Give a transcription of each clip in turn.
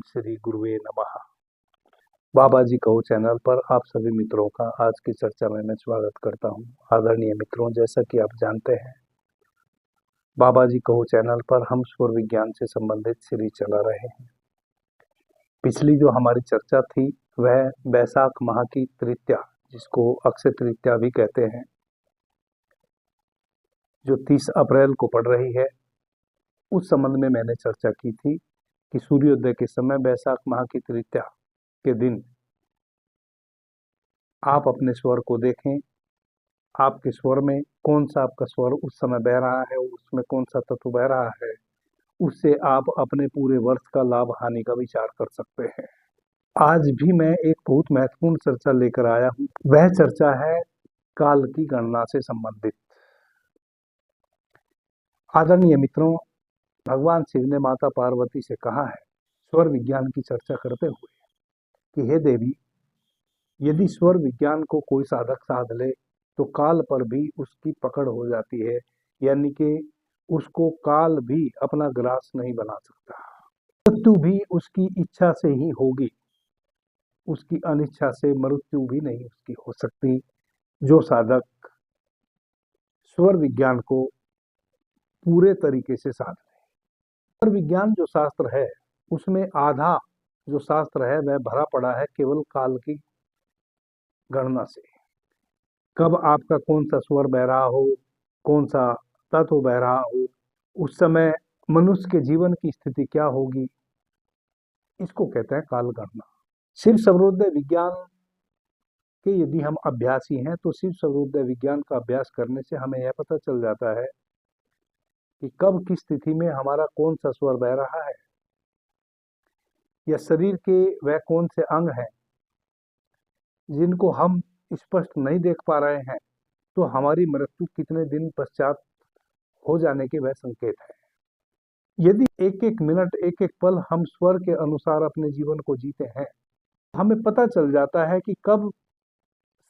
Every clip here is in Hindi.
श्री गुरुवे नमः। बाबा जी कहो चैनल पर आप सभी मित्रों का आज की चर्चा में मैं स्वागत करता हूं। आदरणीय मित्रों, जैसा कि आप जानते हैं, बाबा जी कहो चैनल पर हम स्वर विज्ञान से संबंधित सीरीज चला रहे हैं। पिछली जो हमारी चर्चा थी वह बैसाख माह की तृतीया, जिसको अक्षय तृतीया भी कहते हैं, जो 30 अप्रैल को पड़ रही है, उस संबंध में मैंने चर्चा की थी कि सूर्योदय के समय बैसाख माह की तृतीया के दिन आप अपने स्वर को देखें। आपके स्वर में कौन सा आपका स्वर उस समय बह रहा है, उसमें कौन सा तत्व बह रहा है, उससे आप अपने पूरे वर्ष का लाभ हानि का विचार कर सकते हैं। आज भी मैं एक बहुत महत्वपूर्ण चर्चा लेकर आया हूं। वह चर्चा है काल की गणना से संबंधित। आदरणीय मित्रों, भगवान शिव ने माता पार्वती से कहा है स्वर विज्ञान की चर्चा करते हुए कि हे देवी, यदि स्वर विज्ञान को कोई साधक साध ले तो काल पर भी उसकी पकड़ हो जाती है, यानी कि उसको काल भी अपना ग्रास नहीं बना सकता। मृत्यु भी उसकी इच्छा से ही होगी, उसकी अनिच्छा से मृत्यु भी नहीं उसकी हो सकती। जो साधक स्वर विज्ञान को पूरे तरीके से साध ले। स्वर विज्ञान जो शास्त्र है उसमें आधा जो शास्त्र है वह भरा पड़ा है केवल काल की गणना से। कब आपका कौन सा स्वर बह रहा हो, कौन सा तत्व बह रहा हो, उस समय मनुष्य के जीवन की स्थिति क्या होगी, इसको कहते हैं काल गणना। शिव सर्वोदय विज्ञान के यदि हम अभ्यासी हैं तो शिव सर्वोदय विज्ञान का अभ्यास करने से हमें यह पता चल जाता है कि कब किस स्थिति में हमारा कौन सा स्वर बह रहा है, या शरीर के वह कौन से अंग हैं जिनको हम स्पष्ट नहीं देख पा रहे हैं, तो हमारी मृत्यु कितने दिन पश्चात हो जाने के वह संकेत है। यदि एक एक मिनट एक एक पल हम स्वर के अनुसार अपने जीवन को जीते हैं, हमें पता चल जाता है कि कब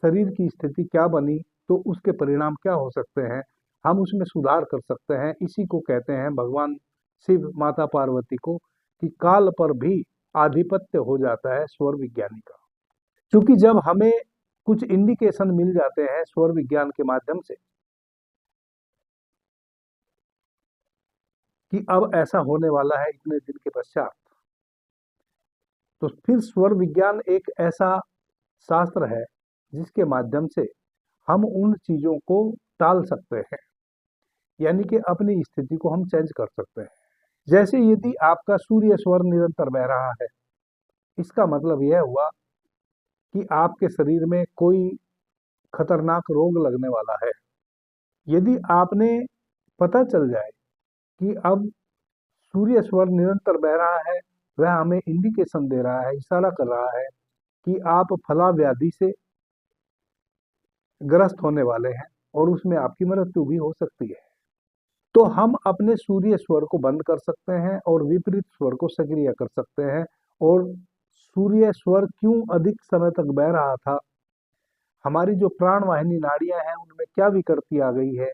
शरीर की स्थिति क्या बनी तो उसके परिणाम क्या हो सकते हैं, हम उसमें सुधार कर सकते हैं। इसी को कहते हैं भगवान शिव माता पार्वती को कि काल पर भी आधिपत्य हो जाता है स्वर विज्ञानी का। क्योंकि जब हमें कुछ इंडिकेशन मिल जाते हैं स्वर विज्ञान के माध्यम से कि अब ऐसा होने वाला है इतने दिन के पश्चात, तो फिर स्वर विज्ञान एक ऐसा शास्त्र है जिसके माध्यम से हम उन चीजों को टाल सकते हैं, यानी कि अपनी स्थिति को हम चेंज कर सकते हैं। जैसे यदि आपका सूर्य स्वर निरंतर बह रहा है, इसका मतलब यह हुआ कि आपके शरीर में कोई खतरनाक रोग लगने वाला है। यदि आपने पता चल जाए कि अब सूर्य स्वर निरंतर बह रहा है, वह हमें इंडिकेशन दे रहा है, इशारा कर रहा है कि आप फला व्याधि से ग्रस्त होने वाले हैं और उसमें आपकी मृत्यु भी हो सकती है, तो हम अपने सूर्य स्वर को बंद कर सकते हैं और विपरीत स्वर को सक्रिय कर सकते हैं। और सूर्य स्वर क्यों अधिक समय तक बह रहा था, हमारी जो प्राणवाहिनी नाड़ियां हैं उनमें क्या विकृति आ गई है,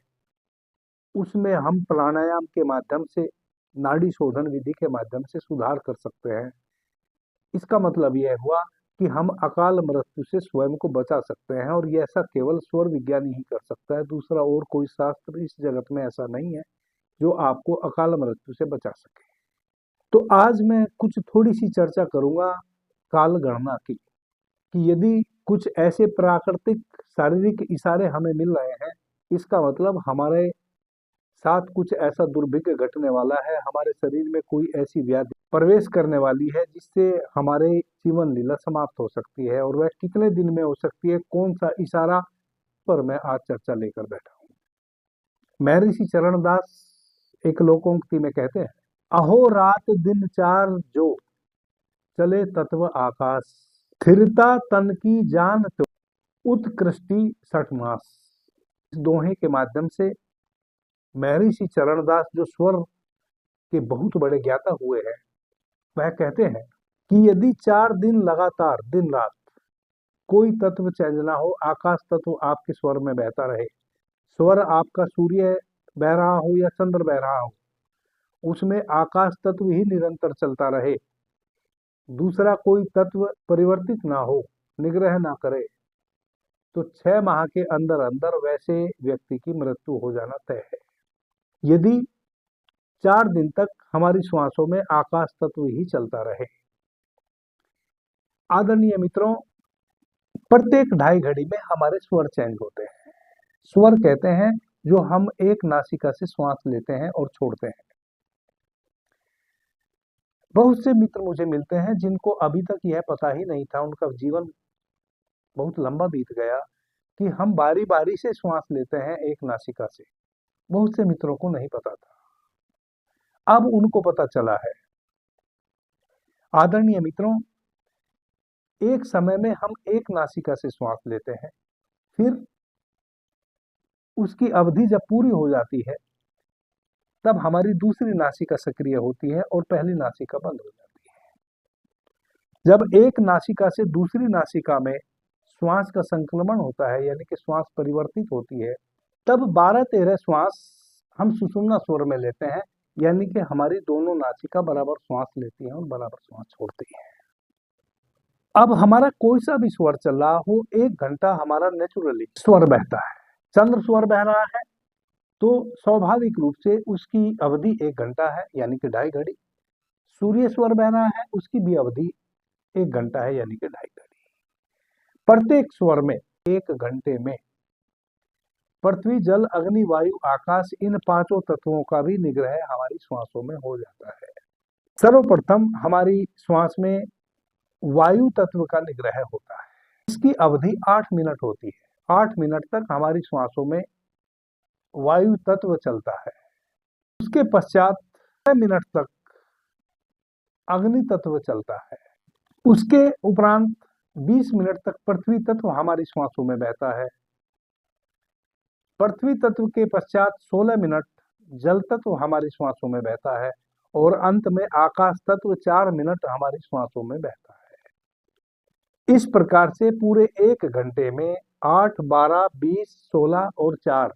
उसमें हम प्राणायाम के माध्यम से, नाड़ी शोधन विधि के माध्यम से सुधार कर सकते हैं। इसका मतलब यह हुआ कि हम अकाल मृत्यु से स्वयं को बचा सकते हैं, और ये ऐसा केवल स्वर विज्ञानी ही कर सकता है। दूसरा और कोई शास्त्र इस जगत में ऐसा नहीं है जो आपको अकाल मृत्यु से बचा सके। तो आज मैं कुछ थोड़ी सी चर्चा करूंगा काल गणना की, कि यदि कुछ ऐसे प्राकृतिक शारीरिक इशारे हमें मिल रहे हैं, इसका मतलब हमारे साथ कुछ ऐसा दुर्भाग्य घटने वाला है, हमारे शरीर में कोई ऐसी व्याधि प्रवेश करने वाली है जिससे हमारे जीवन लीला समाप्त हो सकती है, और वह कितने दिन में हो सकती है, कौन सा इशारा, पर मैं आज चर्चा लेकर बैठा हूँ। महर्षि चरणदास एक लोकोक्ति में कहते हैं, अहो रात दिन चार जो चले तत्व आकाश, स्थिरता तन की जान तो उत्कृष्टि 60 मास। इस दोहे के माध्यम से महर्षि चरणदास जो स्वर के बहुत बड़े ज्ञाता हुए हैं, वह कहते हैं कि यदि 4 दिन लगातार दिन रात कोई तत्व चेंज ना हो, आकाश तत्व आपके स्वर में बहता रहे, स्वर आपका सूर्य बह रहा हो या चंद्र बह रहा हो, उसमें आकाश तत्व ही निरंतर चलता रहे, दूसरा कोई तत्व परिवर्तित ना हो, निग्रह ना करे, तो 6 माह के अंदर अंदर वैसे व्यक्ति की मृत्यु हो जाना तय है। यदि 4 दिन तक हमारी श्वासों में आकाश तत्व ही चलता रहे। आदरणीय मित्रों, प्रत्येक 2.5 घड़ी में हमारे स्वर चेंज होते हैं। स्वर कहते हैं जो हम एक नासिका से श्वास लेते हैं और छोड़ते हैं। बहुत से मित्र मुझे मिलते हैं जिनको अभी तक यह पता ही नहीं था, उनका जीवन बहुत लंबा बीत गया, कि हम बारी बारी से श्वास लेते हैं एक नासिका से। बहुत से मित्रों को नहीं पता था, अब उनको पता चला है। आदरणीय मित्रों, एक समय में हम एक नासिका से श्वास लेते हैं, फिर उसकी अवधि जब पूरी हो जाती है तब हमारी दूसरी नासिका सक्रिय होती है और पहली नासिका बंद हो जाती है। जब एक नासिका से दूसरी नासिका में श्वास का संक्रमण होता है, यानी कि श्वास परिवर्तित होती है, तब 12-13 श्वास हम सुषुम्ना स्वर में लेते हैं, यानी कि हमारी दोनों नासिका बराबर श्वास लेती हैं और बराबर श्वास छोड़ती हैं। अब हमारा कोई सा भी स्वर चल रहा हो, 1 घंटा हमारा नेचुरली स्वर बहता है। चंद्र स्वर बह रहा है तो स्वाभाविक रूप से उसकी अवधि 1 घंटा है, यानी कि 2.5 घड़ी। सूर्य स्वर बह रहा है, उसकी भी अवधि 1 घंटा है, यानी कि 2.5 घड़ी। प्रत्येक स्वर में 1 घंटे में पृथ्वी, जल, अग्नि, वायु, आकाश, इन 5 तत्वों का भी निग्रह हमारी श्वासों में हो जाता है। सर्वप्रथम हमारी श्वास में वायु तत्व का निग्रह होता है। इसकी अवधि 8 मिनट होती है। 8 मिनट तक हमारी श्वासों में वायु तत्व चलता है। उसके पश्चात 6 मिनट तक अग्नि तत्व चलता है। उसके उपरांत 20 मिनट तक पृथ्वी तत्व हमारी श्वासों में बहता है। पृथ्वी तत्व के पश्चात 16 मिनट जल तत्व हमारी श्वासों में बहता है और अंत में आकाश तत्व 4 मिनट हमारी श्वासों में बहता है। इस प्रकार से पूरे 1 घंटे में 8, 12, 20, 16 और 4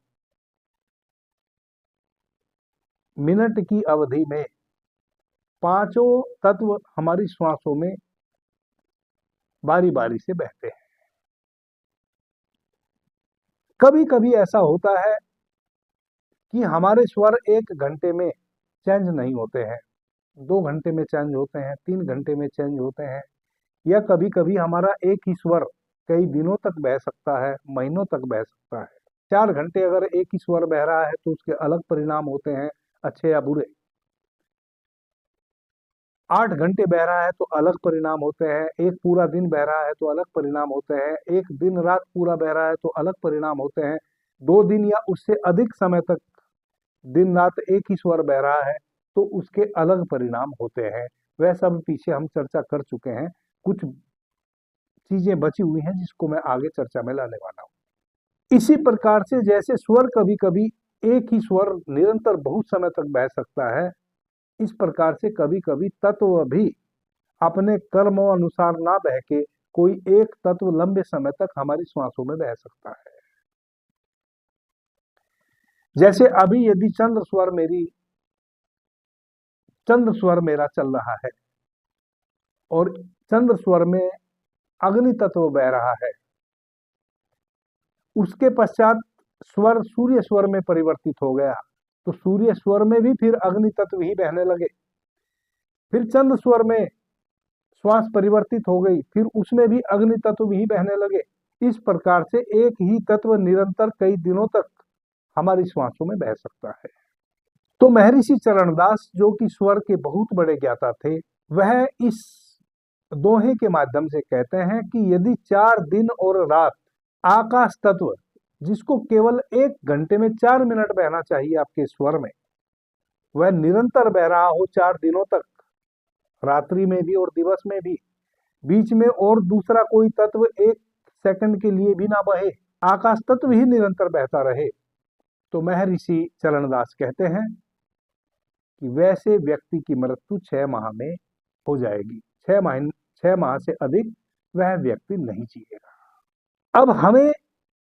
मिनट की अवधि में 5 तत्व हमारी श्वासों में बारी बारी से बहते हैं। कभी कभी ऐसा होता है कि हमारे स्वर 1 घंटे में चेंज नहीं होते हैं, 2 घंटे में चेंज होते हैं, 3 घंटे में चेंज होते हैं, या कभी कभी हमारा एक ही स्वर कई दिनों तक बह सकता है, महीनों तक बह सकता है। 4 घंटे अगर एक ही स्वर बह रहा है तो उसके अलग परिणाम होते हैं, अच्छे या बुरे। 8 घंटे बह रहा है तो अलग परिणाम होते हैं, एक पूरा दिन बह रहा है तो अलग परिणाम होते हैं, एक दिन रात पूरा बह रहा है तो अलग परिणाम होते हैं, 2 दिन या उससे अधिक समय तक दिन रात एक ही स्वर बह रहा है तो उसके अलग परिणाम होते हैं। वह सब पीछे हम चर्चा कर चुके हैं। कुछ चीजें बची हुई हैं जिसको मैं आगे चर्चा में लाने वाला हूँ। इसी प्रकार से जैसे स्वर कभी कभी एक ही स्वर निरंतर बहुत समय तक बह सकता है, इस प्रकार से कभी कभी तत्व भी अपने कर्मों अनुसार ना बह के कोई एक तत्व लंबे समय तक हमारी श्वासों में बह सकता है। जैसे अभी यदि चंद्र स्वर मेरा चल रहा है और चंद्र स्वर में अग्नि तत्व बह रहा है, उसके पश्चात स्वर सूर्य स्वर में परिवर्तित हो गया तो सूर्य स्वर में भी फिर अग्नि तत्व ही बहने लगे। फिर चंद्र स्वर में श्वास परिवर्तित हो गई, फिर उसमें भी अग्नि तत्व ही बहने लगे। इस प्रकार से एक ही तत्व निरंतर कई दिनों तक हमारी श्वासों में बह सकता है। तो महर्षि चरणदास, जो कि स्वर के बहुत बड़े ज्ञाता थे, वह इस दोहे के माध्यम से कहते हैं कि यदि 4 दिन और रात आकाश तत्व, जिसको केवल 1 घंटे में 4 मिनट बहना चाहिए आपके स्वर में, वह निरंतर बह रहा हो 4 दिनों तक, रात्रि में भी और दिवस में भी, बीच में और दूसरा कोई तत्व 1 सेकंड के लिए भी ना बहे, आकाश तत्व ही निरंतर बहता रहे, तो महर्षि चरणदास कहते हैं कि वैसे व्यक्ति की मृत्यु 6 माह में हो जाएगी। 6 माह से अधिक वह व्यक्ति नहीं जिएगा। अब हमें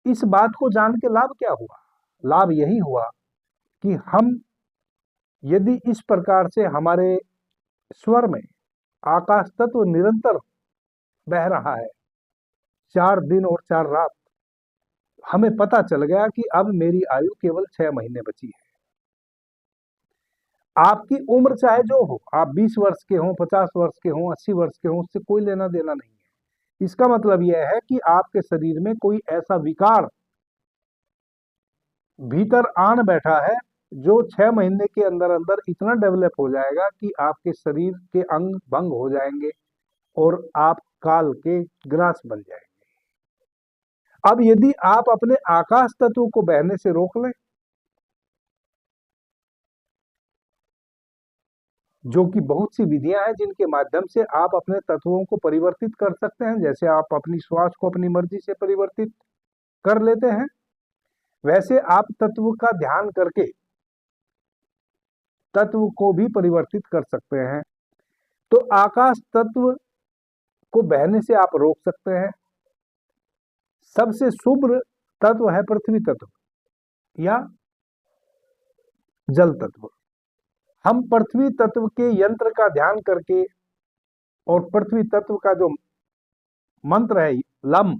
इस बात को जान के लाभ क्या हुआ? लाभ यही हुआ कि हम यदि इस प्रकार से हमारे स्वर में आकाश तत्व निरंतर बह रहा है, 4 दिन और 4 रात। हमें पता चल गया कि अब मेरी आयु केवल 6 महीने बची है। आपकी उम्र चाहे जो हो, आप 20 वर्ष के हों, 50 वर्ष के हों, 80 वर्ष के हों, उससे कोई लेना देना नहीं है। इसका मतलब यह है कि आपके शरीर में कोई ऐसा विकार भीतर आन बैठा है जो 6 महीने के अंदर अंदर इतना डेवलप हो जाएगा कि आपके शरीर के अंग भंग हो जाएंगे और आप काल के ग्रास बन जाएंगे। अब यदि आप अपने आकाश तत्व को बहने से रोक लें, जो कि बहुत सी विधियां हैं जिनके माध्यम से आप अपने तत्वों को परिवर्तित कर सकते हैं, जैसे आप अपनी श्वास को अपनी मर्जी से परिवर्तित कर लेते हैं, वैसे आप तत्व का ध्यान करके तत्व को भी परिवर्तित कर सकते हैं। तो आकाश तत्व को बहने से आप रोक सकते हैं। सबसे शुभ तत्व है पृथ्वी तत्व या जल तत्व। हम पृथ्वी तत्व के यंत्र का ध्यान करके और पृथ्वी तत्व का जो मंत्र है लम,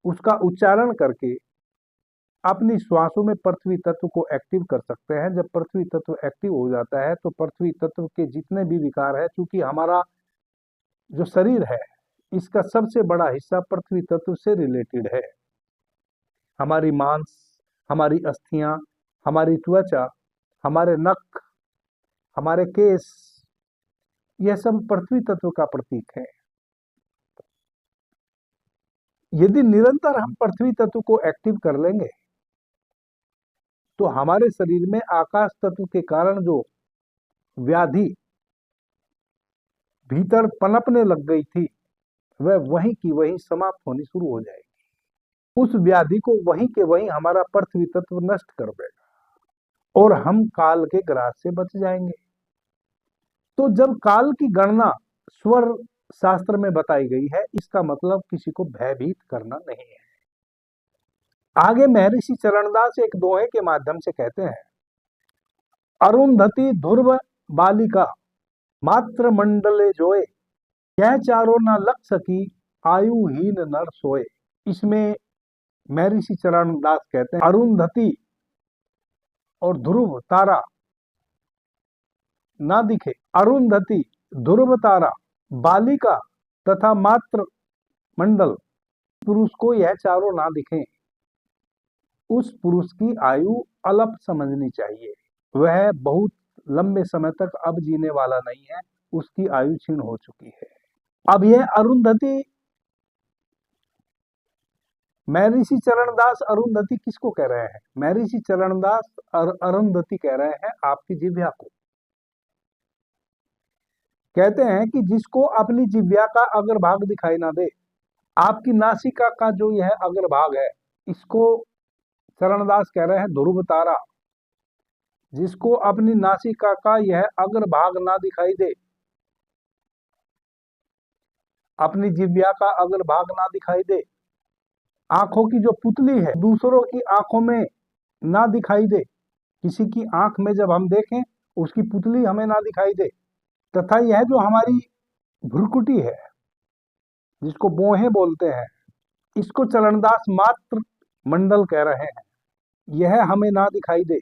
उसका उच्चारण करके अपनी श्वासों में पृथ्वी तत्व को एक्टिव कर सकते हैं। जब पृथ्वी तत्व एक्टिव हो जाता है तो पृथ्वी तत्व के जितने भी विकार है, क्योंकि हमारा जो शरीर है इसका सबसे बड़ा हिस्सा पृथ्वी तत्व से रिलेटेड है। हमारी मांस, हमारी अस्थियां, हमारी त्वचा, हमारे नख, हमारे केस, यह सब पृथ्वी तत्व का प्रतीक है। यदि निरंतर हम पृथ्वी तत्व को एक्टिव कर लेंगे तो हमारे शरीर में आकाश तत्व के कारण जो व्याधि भीतर पनपने लग गई थी वह वहीं की वहीं समाप्त होनी शुरू हो जाएगी। उस व्याधि को वहीं के वहीं हमारा पृथ्वी तत्व नष्ट कर देगा और हम काल के ग्रास से बच जाएंगे। तो जब काल की गणना स्वर शास्त्र में बताई गई है, इसका मतलब किसी को भयभीत करना नहीं है। आगे महर्षि चरणदास एक दोहे के माध्यम से कहते हैं, अरुंधति ध्रुव बालिका मात्र मंडले जोए, यह चारों न लग सकी आयुहीन नर सोए। इसमें महर्षि चरणदास कहते हैं अरुंधति और ध्रुव तारा ना दिखे, अरुंधति, ध्रुव तारा, बालिका तथा मात्र मंडल पुरुष को यह चारों ना दिखें, उस पुरुष की आयु अल्प समझनी चाहिए। वह बहुत लंबे समय तक अब जीने वाला नहीं है, उसकी आयु क्षीण हो चुकी है। अब यह अरुंधति, महर्षि चरणदास अरुंधति किसको कह रहे हैं? महर्षि चरणदास अरुंधति कह रहे हैं आपकी जिह्वा को। कहते हैं कि जिसको अपनी जिह्वा का अग्रभाग दिखाई ना दे, आपकी नासिका का जो यह अग्रभाग है, इसको चरणदास कह रहे हैं ध्रुव तारा। जिसको अपनी नासिका का यह अग्रभाग ना दिखाई दे, अपनी जिह्वा का अग्रभाग ना दिखाई दे, आंखों की जो पुतली है दूसरों की आंखों में ना दिखाई दे, किसी की आंख में जब हम देखें उसकी पुतली हमें ना दिखाई दे, तथा यह जो हमारी भ्रुकुटी है जिसको बोहे बोलते हैं, इसको चरणदास मात्र मंडल कह रहे हैं, यह हमें ना दिखाई दे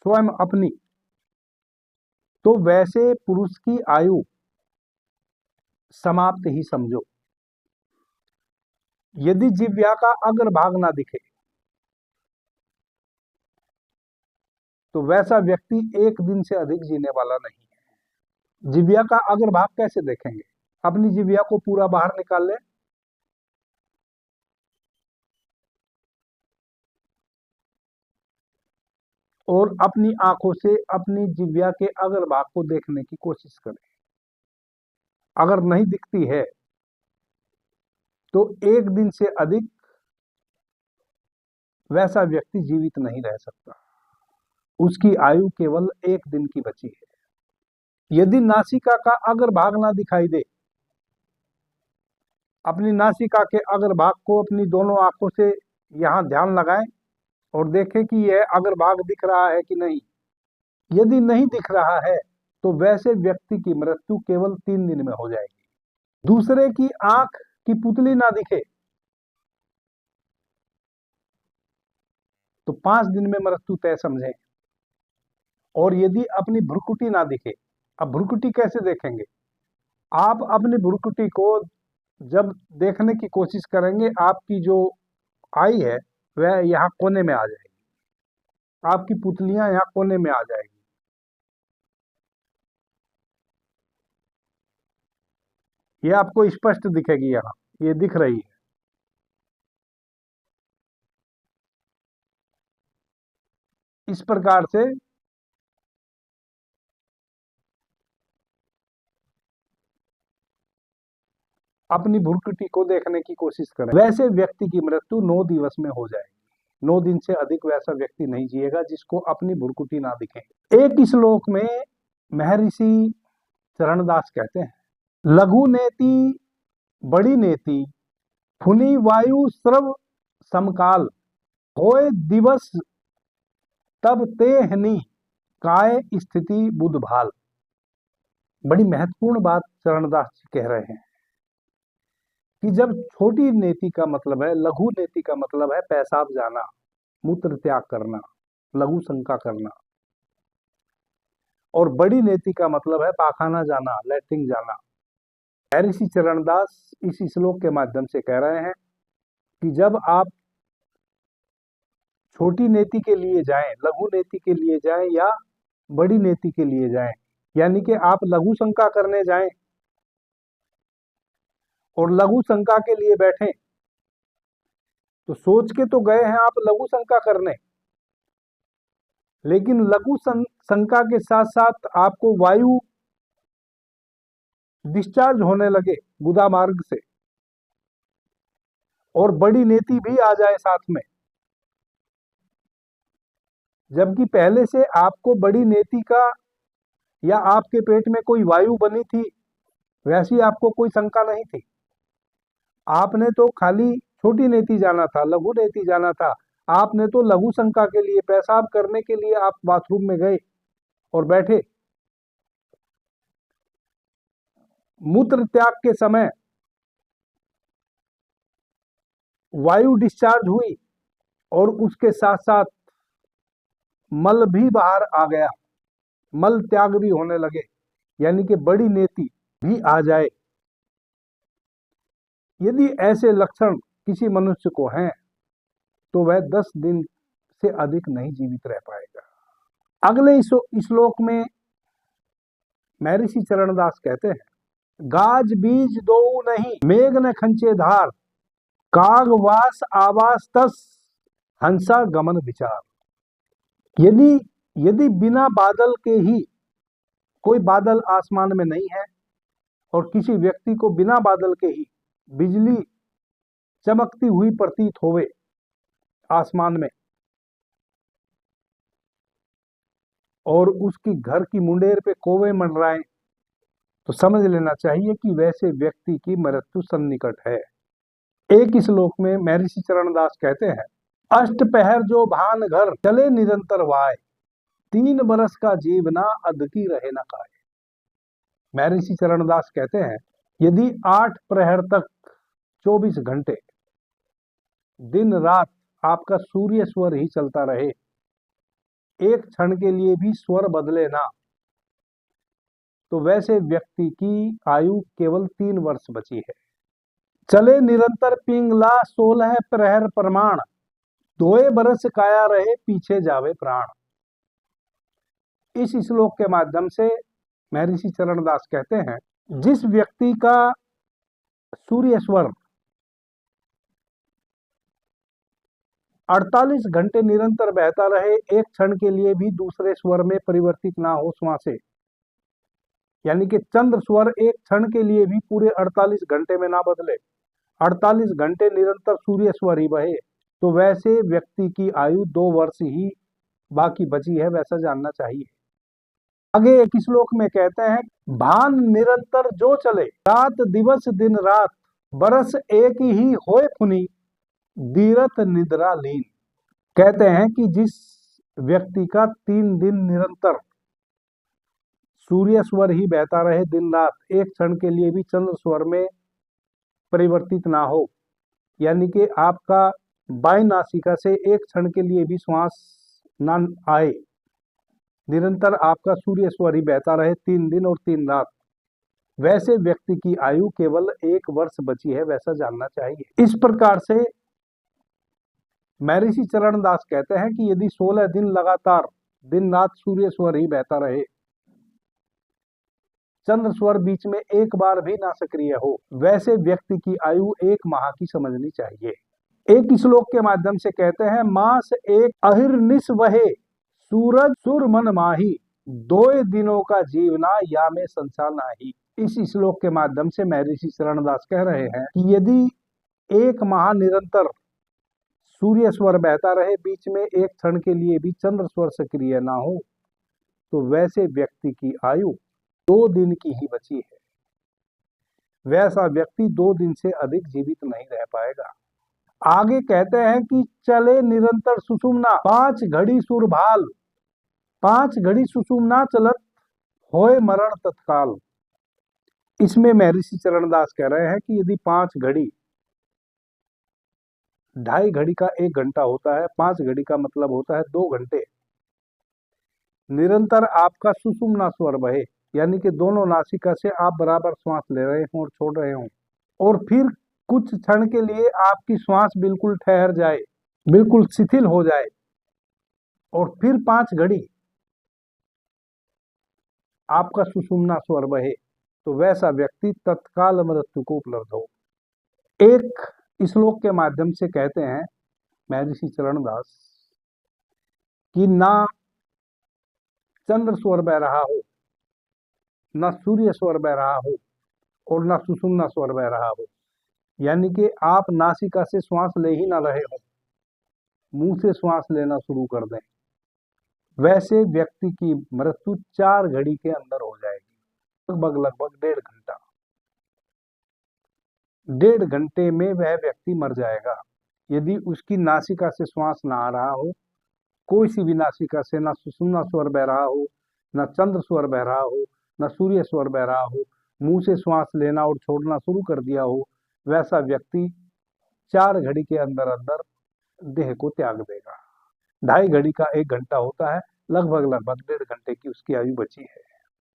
स्वयं अपनी, तो वैसे पुरुष की आयु समाप्त ही समझो। यदि जिह्वा का अग्रभाग ना दिखे तो वैसा व्यक्ति 1 दिन से अधिक जीने वाला नहीं है। जिह्वा का अग्रभाग कैसे देखेंगे? अपनी जिह्वा को पूरा बाहर निकाल ले और अपनी आंखों से अपनी जिह्वा के अग्रभाग को देखने की कोशिश करें। अगर नहीं दिखती है तो 1 दिन से अधिक वैसा व्यक्ति जीवित नहीं रह सकता, उसकी आयु केवल 1 दिन की बची है। यदि नासिका का अग्रभाग ना दिखाई दे, अपनी नासिका के अग्रभाग को अपनी दोनों आंखों से यहां ध्यान लगाएं और देखें कि यह अग्रभाग दिख रहा है कि नहीं। यदि नहीं दिख रहा है तो वैसे व्यक्ति की मृत्यु केवल 3 दिन में हो जाएगी। दूसरे की आंख की पुतली ना दिखे तो 5 दिन में मृत्यु तय समझें। और यदि अपनी भ्रुकुटी ना दिखे, अब भ्रुकुटी कैसे देखेंगे? आप अपनी भ्रुकुटी को जब देखने की कोशिश करेंगे, आपकी जो आई है वह यहाँ कोने में आ जाएगी, आपकी पुतलियां यहाँ कोने में आ जाएगी। ये आपको स्पष्ट दिखेगी, यहाँ ये दिख रही है। इस प्रकार से अपनी भ्रुकुटी को देखने की कोशिश करें। वैसे व्यक्ति की मृत्यु 9 दिवस में हो जाएगी। 9 दिन से अधिक वैसा व्यक्ति नहीं जिएगा जिसको अपनी भ्रुकुटी ना दिखे। एक श्लोक में महर्षि चरणदास कहते हैं, लघु नेति बड़ी नेति फुनी वायु स्रव समकाल होए दिवस तब ते हनी काय स्थिति बुध भाल। बड़ी महत्वपूर्ण बात चरणदास जी कह रहे हैं कि जब छोटी नेति का मतलब है, लघु नेति का मतलब है पेशाब जाना, मूत्र त्याग करना, लघु शंका करना, और बड़ी नेति का मतलब है पाखाना जाना, लैट्रिन जाना। महर्षि चरणदास इस श्लोक के माध्यम से कह रहे हैं कि जब आप छोटी नेति के लिए जाएं, लघु नेति के लिए जाएं या बड़ी नेति के लिए जाएं, यानी कि आप लघु शंका करने जाएं और लघु शंका के लिए बैठे तो सोच के तो गए हैं आप लघु शंका करने, लेकिन लघु शंका के साथ साथ आपको वायु डिस्चार्ज होने लगे गुदा मार्ग से और बड़ी नेति भी आ जाए साथ में, जबकि पहले से आपको बड़ी नेति का या आपके पेट में कोई वायु बनी थी, वैसी आपको कोई शंका नहीं थी। आपने तो खाली छोटी नेति जाना था, लघु नेति जाना था। आपने तो लघु शंका के लिए, पेशाब करने के लिए आप बाथरूम में गए और बैठे। मूत्र त्याग के समय वायु डिस्चार्ज हुई और उसके साथ साथ मल भी बाहर आ गया, मल त्याग भी होने लगे, यानी कि बड़ी नेति भी आ जाए। यदि ऐसे लक्षण किसी मनुष्य को हैं तो वह 10 दिन से अधिक नहीं जीवित रह पाएगा। अगले श्लोक में महर्षि चरणदास कहते हैं, गाज बीज दो नहीं मेघ न खंचे धार काग वास आवास तस हंसा गमन विचार। यदि बिना बादल के ही, कोई बादल आसमान में नहीं है और किसी व्यक्ति को बिना बादल के ही बिजली चमकती हुई प्रतीत होवे आसमान में और उसकी घर की मुंडेर पे कौवे मंडराए, तो समझ लेना चाहिए कि वैसे व्यक्ति की मृत्यु सन्निकट है। एक श्लोक में महर्षि चरणदास कहते हैं, अष्ट पहर जो भान घर चले निरंतर वाय 3 बरस का जीवना अध की रहे न खाए। महर्षि चरणदास कहते हैं, यदि 8 प्रहर तक 24 घंटे दिन रात आपका सूर्य स्वर ही चलता रहे, एक क्षण के लिए भी स्वर बदले ना, तो वैसे व्यक्ति की आयु केवल 3 वर्ष बची है। चले निरंतर पिंगला 16 प्रहर प्रमाण 2 बरस काया रहे पीछे जावे प्राण। इस श्लोक के माध्यम से महर्षि चरणदास कहते हैं, जिस व्यक्ति का सूर्य स्वर 48 घंटे निरंतर बहता रहे, एक क्षण के लिए भी दूसरे स्वर में परिवर्तित ना हो श्वास से, यानी कि चंद्र स्वर एक क्षण के लिए भी पूरे 48 घंटे में ना बदले, 48 घंटे निरंतर सूर्य स्वर ही बहे, तो वैसे व्यक्ति की आयु 2 वर्ष ही बाकी बची है, वैसा जानना चाहिए। आगे एक श्लोक में कहते हैं, भान निरंतर जो चले रात दिवस दिन रात बरस एक ही होए फुनी दीरथ निद्रा लीन। कहते हैं कि जिस व्यक्ति का 3 दिन निरंतर सूर्य स्वर ही बहता रहे दिन रात, एक क्षण के लिए भी चंद्र स्वर में परिवर्तित ना हो, यानी कि आपका बाएं नासिका से एक क्षण के लिए भी श्वास ना आए, निरंतर आपका सूर्य स्वर ही बहता रहे 3 दिन और 3 रात, वैसे व्यक्ति की आयु केवल 1 वर्ष बची है, वैसा जानना चाहिए। इस प्रकार से महर्षि चरणदास कहते हैं कि यदि 16 दिन लगातार दिन रात सूर्य स्वर ही बहता रहे, चंद्र स्वर बीच में एक बार भी ना सक्रिय हो, वैसे व्यक्ति की आयु 1 माह की समझनी चाहिए। एक श्लोक के माध्यम से कहते हैं, मास एक अहिर्निश वहे सूरज सुर मन माही, 2 दिनों का जीवना या में संसार नाही। इस श्लोक के माध्यम से महर्षि चरणदास कह रहे हैं कि यदि 1 माह निरंतर सूर्य स्वर बहता रहे, बीच में एक क्षण के लिए भी चंद्र स्वर सक्रिय ना हो, तो वैसे व्यक्ति की आयु 2 दिन की ही बची है, वैसा व्यक्ति 2 दिन से अधिक जीवित नहीं रह पाएगा। आगे कहते हैं कि चले निरंतर सुषुम्ना 5 घड़ी सुरभाल, 5 घड़ी सुषुम्ना चलत होए मरण तत्काल। इसमें महर्षि चरणदास कह रहे हैं कि यदि 5 घड़ी, 2.5 घड़ी का 1 घंटा होता है, 5 घड़ी का मतलब होता है 2 घंटे, निरंतर आपका सुषुम्ना स्वर बहे, यानी कि दोनों नासिका से आप बराबर श्वास ले रहे हो और छोड़ रहे हो, और फिर कुछ क्षण के लिए आपकी श्वास बिल्कुल ठहर जाए, बिल्कुल शिथिल हो जाए, और फिर 5 घड़ी आपका सुषुम्ना स्वर बहे, तो वैसा व्यक्ति तत्काल मृत्यु को उपलब्ध हो। एक श्लोक के माध्यम से कहते हैं महर्षि चरणदास कि ना चंद्र स्वर बह रहा हो, ना सूर्य स्वर बह रहा हो, और ना सुषुम्ना स्वर बह रहा हो, यानी कि आप नासिका से श्वास ले ही ना रहे हो, मुंह से श्वास लेना शुरू कर दें, वैसे व्यक्ति की मृत्यु 4 घड़ी के अंदर हो जाएगी, लगभग 1.5 घंटा, 1.5 घंटे में वह व्यक्ति मर जाएगा। यदि उसकी नासिका से श्वास ना आ रहा हो, कोई सी भी नासिका से ना सुषुम्ना स्वर बह रहा हो, ना चंद्र स्वर बह रहा हो, ना सूर्य स्वर बह रहा हो, मुंह से श्वास लेना और छोड़ना शुरू कर दिया हो, वैसा व्यक्ति 4 घड़ी के अंदर अंदर देह को त्याग देगा। 2.5 घड़ी का 1 घंटा होता है, लगभग 1.5 घंटे की उसकी आयु बची है।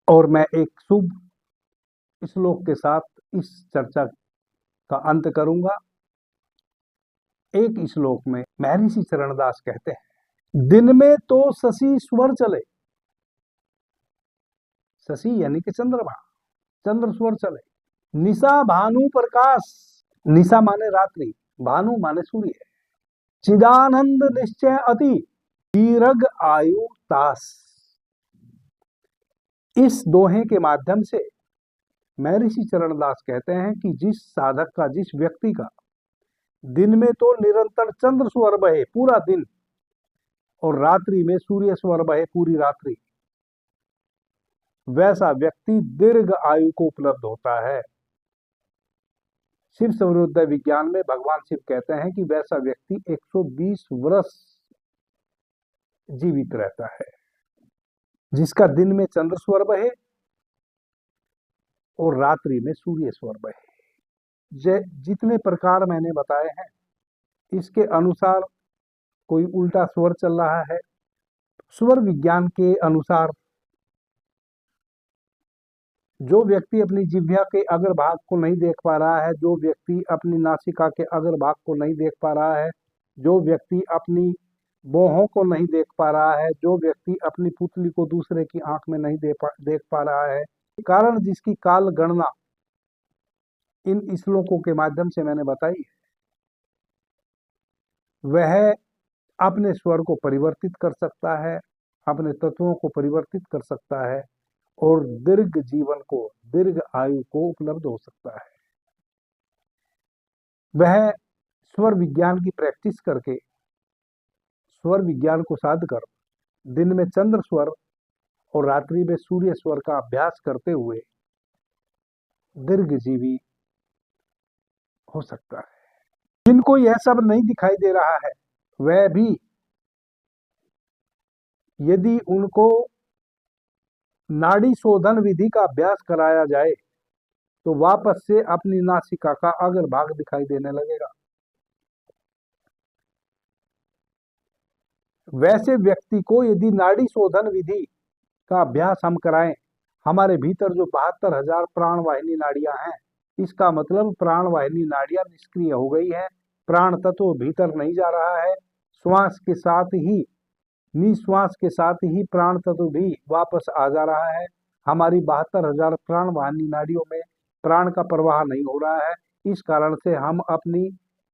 और मैं एक शुभ श्लोक के साथ इस चर्चा का अंत करूंगा। एक श्लोक में महर्षि चरणदास कहते हैं, दिन में तो शशि स्वर चले, शशि यानी कि चंद्रमा, चंद्र स्वर चले, निशा भानु प्रकाश, निशा माने रात्रि, भानु माने सूर्य, चिदानंद निश्चय अति दीर्घ आयु तास। इस दोहे के माध्यम से महर्षि चरणदास कहते हैं कि जिस साधक का, जिस व्यक्ति का दिन में तो निरंतर चंद्र स्वर बहे पूरा दिन, और रात्रि में सूर्य स्वर बहे पूरी रात्रि, वैसा व्यक्ति दीर्घ आयु को उपलब्ध होता है। शिव सर्वोदय विज्ञान में भगवान शिव कहते हैं कि वैसा व्यक्ति 120 वर्ष जीवित रहता है, जिसका दिन में चंद्र स्वर बहे और रात्रि में सूर्य स्वर बहे। जितने प्रकार मैंने बताए हैं, इसके अनुसार कोई उल्टा स्वर चल रहा है, स्वर विज्ञान के अनुसार जो व्यक्ति अपनी जिह्वा के अग्र भाग को नहीं देख पा रहा है, जो व्यक्ति अपनी नासिका के अग्र भाग को नहीं देख पा रहा है, जो व्यक्ति अपनी भौहों को नहीं देख पा रहा है, जो व्यक्ति अपनी पुतली को दूसरे की आंख में नहीं देख पा रहा है, कारण जिसकी काल गणना इन श्लोकों के माध्यम से मैंने बताई, वह अपने स्वर को परिवर्तित कर सकता है, अपने तत्वों को परिवर्तित कर सकता है, और दीर्घ जीवन को, दीर्घ आयु को उपलब्ध हो सकता है। वह स्वर विज्ञान की प्रैक्टिस करके, स्वर विज्ञान को साध कर, दिन में चंद्र स्वर और रात्रि में सूर्य स्वर का अभ्यास करते हुए दीर्घजीवी हो सकता है। जिनको यह सब नहीं दिखाई दे रहा है, वह भी यदि उनको नाड़ी शोधन विधि का अभ्यास कराया जाए तो वापस से अपनी नासिका का अग्र भाग दिखाई देने लगेगा। वैसे व्यक्ति को यदि नाड़ी शोधन विधि का अभ्यास हम कराएं, हमारे भीतर जो 72,000 प्राणवाहिनी नाड़ियां हैं, इसका मतलब प्राणवाहिनी नाड़ियां निष्क्रिय हो गई है, प्राण तत्व भीतर नहीं जा रहा है। श्वास के साथ ही, निश्वास के साथ ही प्राण तत्व भी वापस आ जा रहा है। हमारी 72,000 प्राणवाहिनी नाड़ियों में प्राण का प्रवाह नहीं हो रहा है। इस कारण से हम अपनी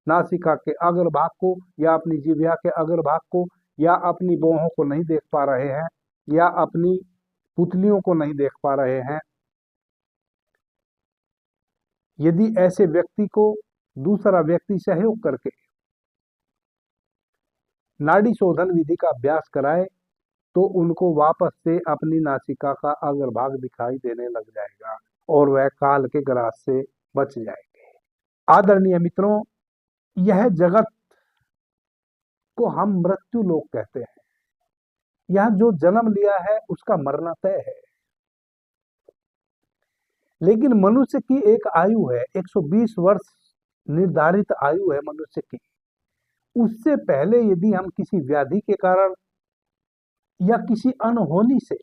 नासिका के अग्र भाग को या अपनी जिह्वा के अग्र भाग को या अपनी बाहों को नहीं देख पा रहे हैं या अपनी पुतलियों को नहीं देख पा रहे हैं। यदि ऐसे व्यक्ति को दूसरा व्यक्ति सहयोग करके नाड़ी शोधन विधि का अभ्यास कराए तो उनको वापस से अपनी नासिका का अग्र भाग दिखाई देने लग जाएगा और वह काल के ग्रास से बच जाएंगे। आदरणीय मित्रों, यह जगत को हम मृत्यु लोक कहते हैं। यह जो जन्म लिया है उसका मरना तय है, लेकिन मनुष्य की एक आयु है, 120 वर्ष निर्धारित आयु है मनुष्य की। उससे पहले यदि हम किसी व्याधि के कारण या किसी अनहोनी से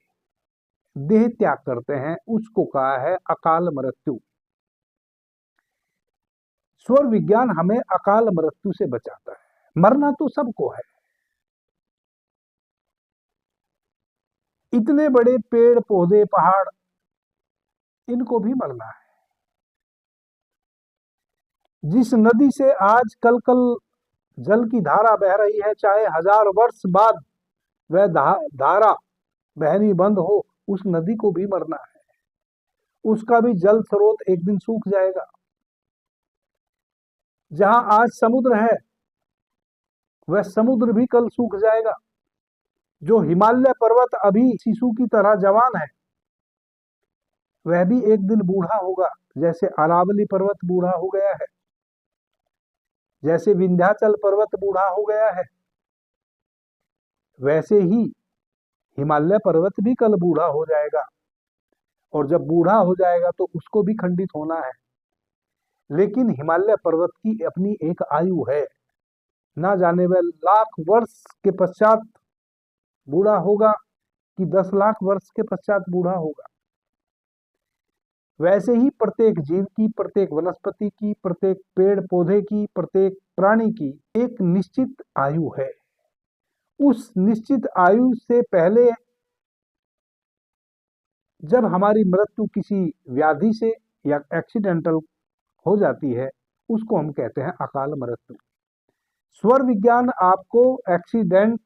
देह त्याग करते हैं, उसको कहा है अकाल मृत्यु। स्वर विज्ञान हमें अकाल मृत्यु से बचाता है। मरना तो सबको है। इतने बड़े पेड़ पौधे पहाड़, इनको भी मरना है। जिस नदी से आज कल कल जल की धारा बह रही है, चाहे 1000 वर्ष बाद वह धारा बहनी बंद हो, उस नदी को भी मरना है। उसका भी जल स्रोत एक दिन सूख जाएगा। जहां आज समुद्र है, वह समुद्र भी कल सूख जाएगा। जो हिमालय पर्वत अभी शिशु की तरह जवान है, वह भी एक दिन बूढ़ा होगा। जैसे अरावली पर्वत बूढ़ा हो गया है, जैसे विंध्याचल पर्वत बूढ़ा हो गया है, वैसे ही हिमालय पर्वत भी कल बूढ़ा हो जाएगा। और जब बूढ़ा हो जाएगा तो उसको भी खंडित होना है। लेकिन हिमालय पर्वत की अपनी एक आयु है, ना जाने वह लाख वर्ष के पश्चात बूढ़ा होगा कि 10 लाख वर्ष के पश्चात बूढ़ा होगा। वैसे ही प्रत्येक जीव की, प्रत्येक वनस्पति की, प्रत्येक पेड़ पौधे की, प्रत्येक प्राणी की एक निश्चित आयु है। उस निश्चित आयु से पहले जब हमारी मृत्यु किसी व्याधि से या एक्सीडेंटल हो जाती है, उसको हम कहते हैं अकाल मृत्यु। स्वर विज्ञान आपको एक्सीडेंट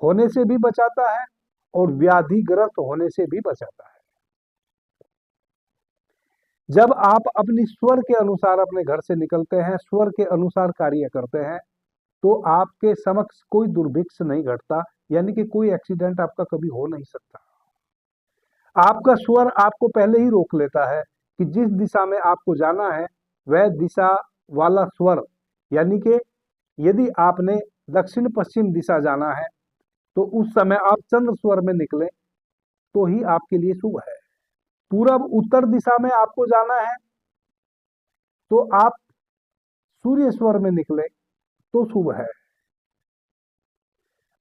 होने से भी बचाता है और व्याधिग्रस्त होने से भी बचाता है। जब आप अपनी स्वर के अनुसार अपने घर से निकलते हैं, स्वर के अनुसार कार्य करते हैं, तो आपके समक्ष कोई दुर्भिक्ष नहीं घटता, यानी कि कोई एक्सीडेंट आपका कभी हो नहीं सकता। आपका स्वर आपको पहले ही रोक लेता है कि जिस दिशा में आपको जाना है वह दिशा वाला स्वर, यानी कि यदि आपने दक्षिण पश्चिम दिशा जाना है तो उस समय आप चंद्र स्वर में निकले तो ही आपके लिए शुभ है। पूरब उत्तर दिशा में आपको जाना है तो आप सूर्य स्वर में निकले तो शुभ है।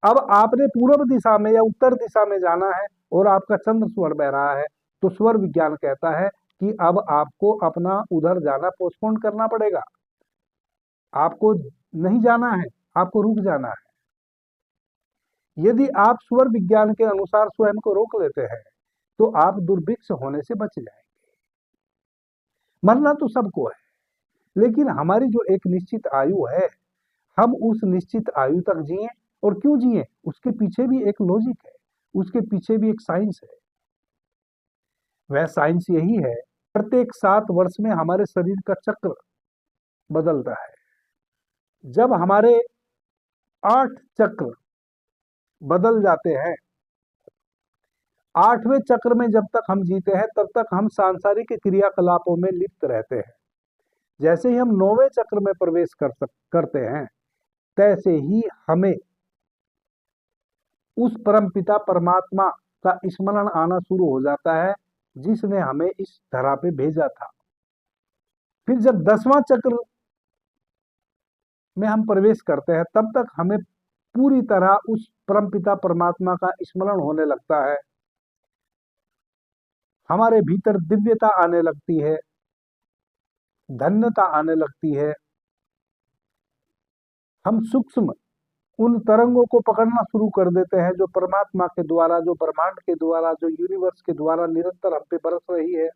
अब आपने पूर्व दिशा में या उत्तर दिशा में जाना है और आपका चंद्र स्वर बह रहा है, तो स्वर विज्ञान कहता है कि अब आपको अपना उधर जाना पोस्टपोन करना पड़ेगा। आपको नहीं जाना है, आपको रुक जाना है। यदि आप स्वर विज्ञान के अनुसार स्वयं को रोक लेते हैं तो आप दुर्भिक्ष होने से बच जाएंगे। मरना तो सबको है, लेकिन हमारी जो एक निश्चित आयु है, हम उस निश्चित आयु तक जिए। और क्यों जिए, उसके पीछे भी एक लॉजिक है, उसके पीछे भी एक साइंस है। वह साइंस यही है, प्रत्येक 7 वर्ष में हमारे शरीर का चक्र बदलता है। जब हमारे 8 चक्र बदल जाते हैं, 8वें चक्र में जब तक हम जीते हैं तब तक हम सांसारिक क्रियाकलापों में लिप्त रहते हैं। जैसे ही हम 9वें चक्र में प्रवेश करते हैं, तैसे ही हमें उस परमपिता परमात्मा का स्मरण आना शुरू हो जाता है, जिसने हमें इस धरा पे भेजा था। फिर जब 10वां चक्र में हम प्रवेश करते हैं, तब तक हमें पूरी तरह उस परमपिता परमात्मा का स्मरण होने लगता है। हमारे भीतर दिव्यता आने लगती है, धन्यता आने लगती है। हम सूक्ष्म उन तरंगों को पकड़ना शुरू कर देते हैं जो परमात्मा के द्वारा, जो ब्रह्मांड के द्वारा, जो यूनिवर्स के द्वारा निरंतर हम पे बरस रही है।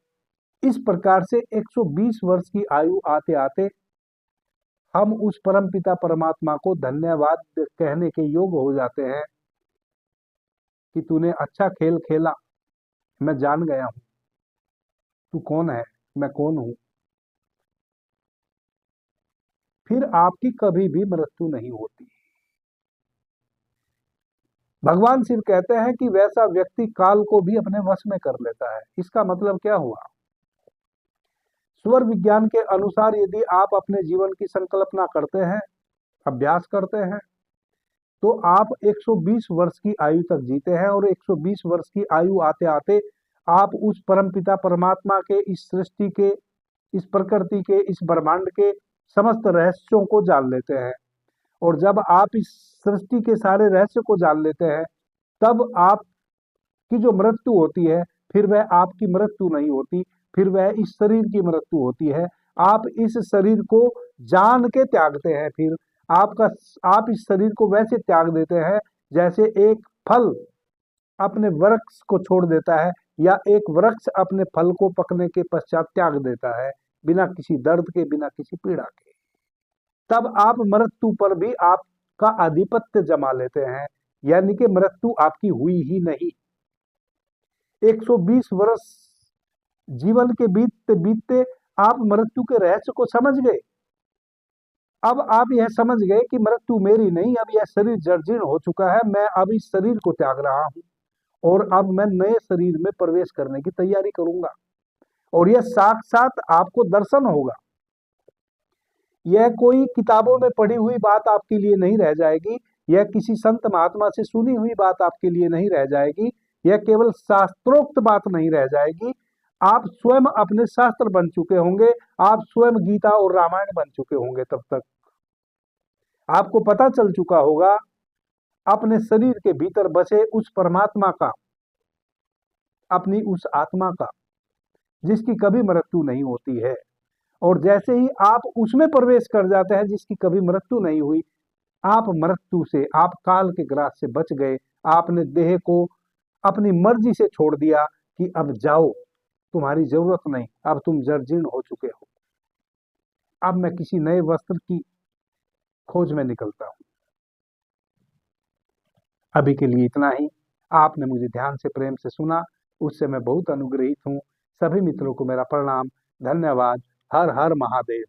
इस प्रकार से 120 वर्ष की आयु आते आते हम उस परमपिता परमात्मा को धन्यवाद कहने के योग्य हो जाते हैं कि तूने अच्छा खेल खेला, मैं जान गया हूं तू कौन है, मैं कौन हूं। फिर आपकी कभी भी मृत्यु नहीं होती। भगवान शिव कहते हैं कि वैसा व्यक्ति काल को भी अपने वश में कर लेता है। इसका मतलब क्या हुआ? स्वर विज्ञान के अनुसार यदि आप अपने जीवन की संकल्पना करते हैं, अभ्यास करते हैं, तो आप 120 वर्ष की आयु तक जीते हैं, और 120 वर्ष की आयु आते आते आप उस परमपिता परमात्मा के, इस सृष्टि के, इस प्रकृति के, इस ब्रह्मांड के समस्त रहस्यों को जान लेते हैं। और जब आप इस सृष्टि के सारे रहस्य को जान लेते हैं, तब आपकी जो मृत्यु होती है, फिर वह आपकी मृत्यु नहीं होती, फिर वह इस शरीर की मृत्यु होती है। आप इस शरीर को जान के त्यागते हैं। फिर आप इस शरीर को वैसे त्याग देते हैं जैसे एक फल अपने वृक्ष को छोड़ देता है, या एक वृक्ष अपने फल को पकने के पश्चात त्याग देता है, बिना किसी दर्द के, बिना किसी पीड़ा के। तब आप मृत्यु पर भी आपका आधिपत्य जमा लेते हैं, यानी कि मृत्यु आपकी हुई ही नहीं। 120 वर्ष जीवन के बीतते बीतते आप मृत्यु के रहस्य को समझ गए। अब आप यह समझ गए कि मृत्यु मेरी नहीं, अब यह शरीर जर्जीर्ण हो चुका है, मैं अब इस शरीर को त्याग रहा हूं, और अब मैं नए शरीर में प्रवेश करने की तैयारी करूंगा। और यह साक्षात आपको दर्शन होगा। यह कोई किताबों में पढ़ी हुई बात आपके लिए नहीं रह जाएगी, यह किसी संत महात्मा से सुनी हुई बात आपके लिए नहीं रह जाएगी, यह केवल शास्त्रोक्त बात नहीं रह जाएगी। आप स्वयं अपने शास्त्र बन चुके होंगे, आप स्वयं गीता और रामायण बन चुके होंगे। तब तक आपको पता चल चुका होगा अपने शरीर के भीतर बसे उस परमात्मा का, अपनी उस आत्मा का, जिसकी कभी मृत्यु नहीं होती है। और जैसे ही आप उसमें प्रवेश कर जाते हैं जिसकी कभी मृत्यु नहीं हुई, आप मृत्यु से, आप काल के ग्रास से बच गए। आपने देह को अपनी मर्जी से छोड़ दिया कि अब जाओ, तुम्हारी जरूरत नहीं, अब तुम जर्जीर्ण हो चुके हो, अब मैं किसी नए वस्त्र की खोज में निकलता हूं। अभी के लिए इतना ही। आपने मुझे ध्यान से, प्रेम से सुना, उससे मैं बहुत अनुग्रहित हूं। सभी मित्रों को मेरा प्रणाम, धन्यवाद। हर हर महादेव।